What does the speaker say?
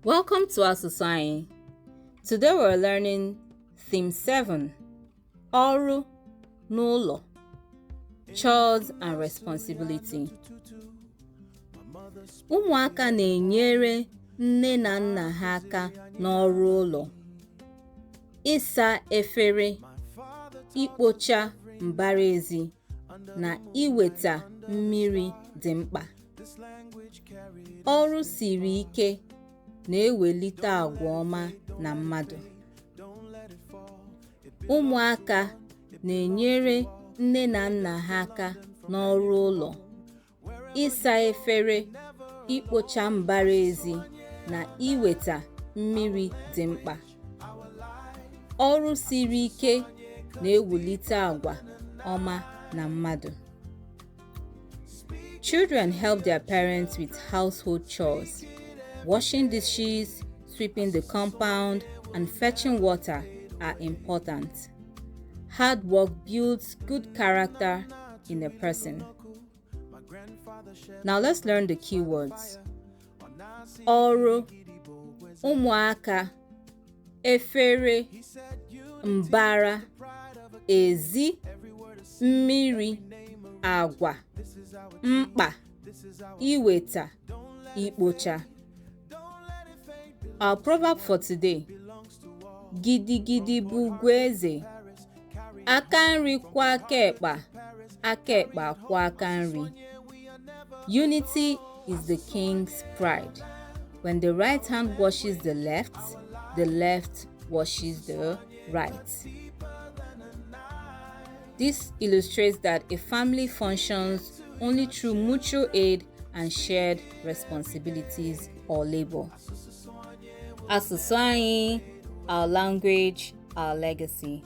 Welcome to Asusu Anyi. Today we're learning Theme 7, Ọrụ n'ụlọ, Chores and Responsibility. Ụmụaka na-enyere nne na nna ha aka n'ọrụ ụlọ, ịsa efere, ikpocha mbara ezi, na iweta mmiri dị mkpa. Ọrụ siri ike na-ewelite àgwà ọma na mmadụ. Ụmụaka na-enyere nne na nna ha aka n'ọrụ ụlọ, ịsa efere, ikpocha mbara ezi, na iweta mmiri dị mkpa. Ọrụ siri ike na-ewulite àgwà ọma na mmadụ. Children help their parents with household chores. Washing dishes, sweeping the compound, and fetching water are important. Hard work builds good character in a person. Now let's learn the key words. Ọrụ, ụmụaka, efere, mbara, ezi, mmiri, àgwà, mkpa, iweta, ikpocha. Our proverb for today: Gidigidi bụ ugwu eze, aka nri kwa aka ekpa, aka ekpa kwa aka nri. Unity is the king's pride. When the right hand washes the left washes the right. This illustrates that a family functions only through mutual aid and shared responsibilities or labor. Asusu Anyi, our language, our legacy.